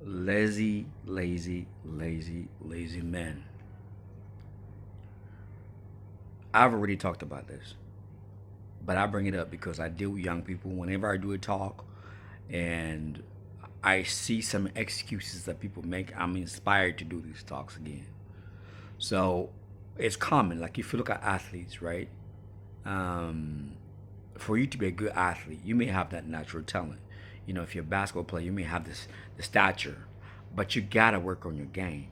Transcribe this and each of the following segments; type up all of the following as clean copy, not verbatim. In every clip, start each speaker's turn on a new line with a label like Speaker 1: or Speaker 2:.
Speaker 1: Lazy, lazy, lazy, lazy men. I've already talked about this, but I bring it up because I deal with young people. Whenever I do a talk and I see some excuses that people make, I'm inspired to do these talks again. So it's common. Like if you look at athletes, right? Um, for you to be a good athlete, you may have that natural talent. You know, if you're a basketball player, you may have this the stature, but you gotta work on your game.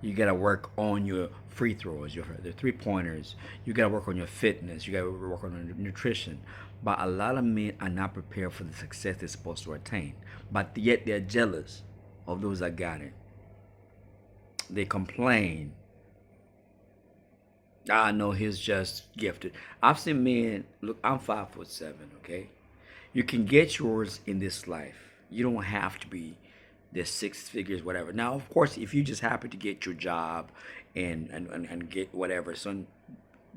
Speaker 1: You got to work on your free throws, your the three pointers. You got to work on your fitness. You got to work on your nutrition. But a lot of men are not prepared for the success they're supposed to attain. But yet they're jealous of those that got it. They complain. I know he's just gifted. I've seen men. Look, I'm 5'7". Okay, you can get yours in this life. You don't have to be the six figures, whatever. Now, of course, if you just happen to get your job and get whatever, son,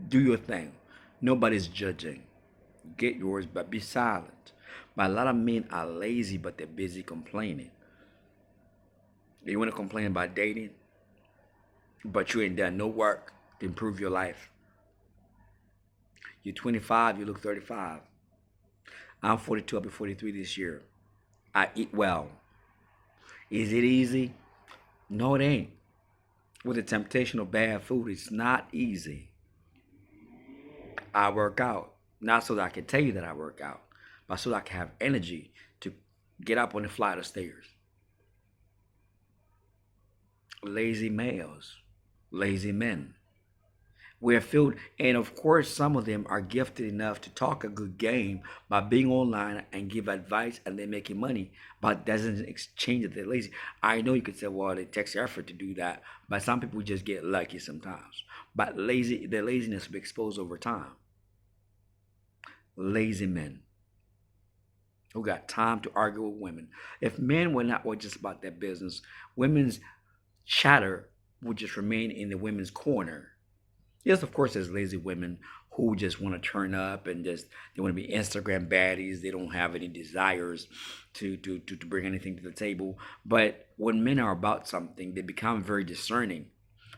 Speaker 1: do your thing. Nobody's judging. Get yours, but be silent. But a lot of men are lazy, but they're busy complaining. You want to complain about dating, but you ain't done no work to improve your life. You're 25, you look 35. I'm 42, I'll be 43 this year. I eat well. Is it easy? No, it ain't. With the temptation of bad food, it's not easy. I work out, not so that I can tell you that I work out, but so that I can have energy to get up on the flight of stairs. Lazy males, lazy men. We're filled, and of course, some of them are gifted enough to talk a good game by being online and give advice, and they're making money. But that doesn't exchange that they're lazy. I know you could say, well, it takes effort to do that, but some people just get lucky sometimes. But their laziness will be exposed over time. Lazy men who got time to argue with women. If men were not were just about their business, women's chatter would just remain in the women's corner. Yes, of course, there's lazy women who just want to turn up and just they want to be Instagram baddies. They don't have any desires to bring anything to the table. But when men are about something, they become very discerning.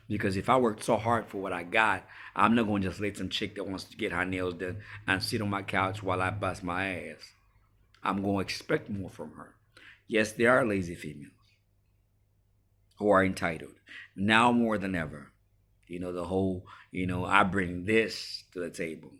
Speaker 1: Because if I worked so hard for what I got, I'm not going to just let some chick that wants to get her nails done and sit on my couch while I bust my ass. I'm going to expect more from her. Yes, there are lazy females who are entitled now more than ever. The whole, I bring this to the table.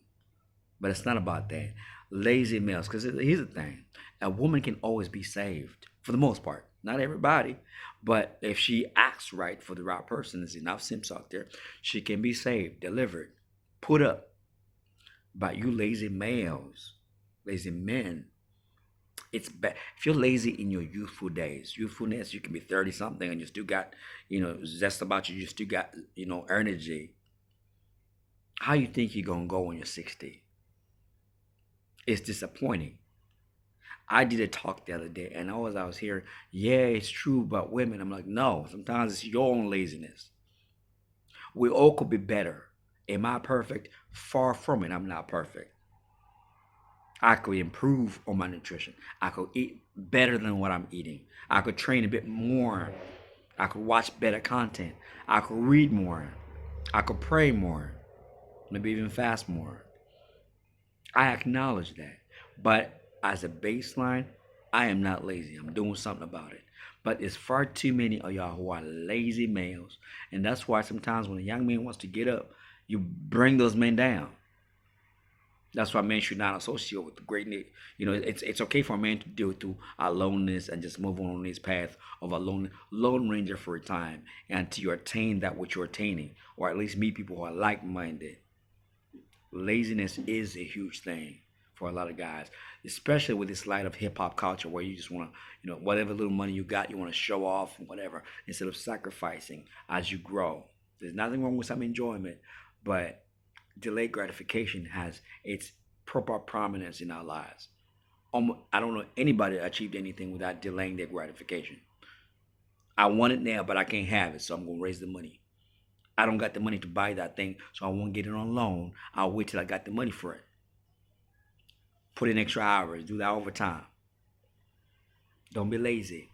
Speaker 1: But it's not about that. Lazy males, because here's the thing: a woman can always be saved for the most part. Not everybody, but if she acts right for the right person, there's enough simps out there, she can be saved, delivered, put up. But you lazy males, lazy men, it's bad. If you're lazy in your youthful days, youthfulness, you can be 30 something and you still got, zest about you, you still got, energy. How you think you're gonna go when you're 60? It's disappointing. I did a talk the other day and I was hearing, yeah, it's true about women. I'm like, no, sometimes it's your own laziness. We all could be better. Am I perfect? Far from it. I'm not perfect. I could improve on my nutrition. I could eat better than what I'm eating. I could train a bit more. I could watch better content. I could read more. I could pray more. Maybe even fast more. I acknowledge that. But as a baseline, I am not lazy. I'm doing something about it. But it's far too many of y'all who are lazy males. And that's why sometimes when a young man wants to get up, you bring those men down. That's why men should not associate with the great. It's okay for a man to deal through aloneness and just move on his path of a lone ranger for a time until you attain that which you're attaining, or at least meet people who are like-minded. Laziness is a huge thing for a lot of guys, especially with this light of hip hop culture where you just want to, whatever little money you got, you want to show off and whatever instead of sacrificing as you grow. There's nothing wrong with some enjoyment, but delayed gratification has its proper prominence in our lives. I don't know anybody that achieved anything without delaying their gratification. I want it now, but I can't have it, so I'm gonna raise the money. I don't got the money to buy that thing, so I won't get it on loan. I'll wait till I got the money for it. Put in extra hours, do that overtime. Don't be lazy.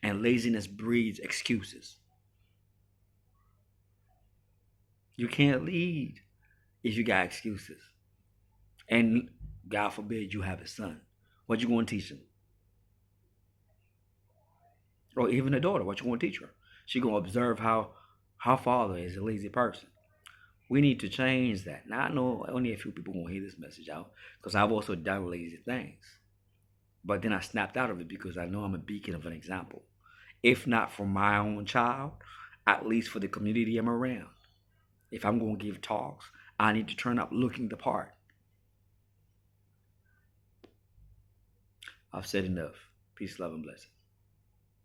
Speaker 1: And laziness breeds excuses. You can't lead if you got excuses. And God forbid you have a son. What you going to teach him? Or even a daughter, what you going to teach her? She going to observe how her father is a lazy person. We need to change that. Now I know only a few people going to hear this message out because I've also done lazy things. But then I snapped out of it because I know I'm a beacon of an example. If not for my own child, at least for the community I'm around. If I'm going to give talks, I need to turn up looking the part. I've said enough. Peace, love, and blessings.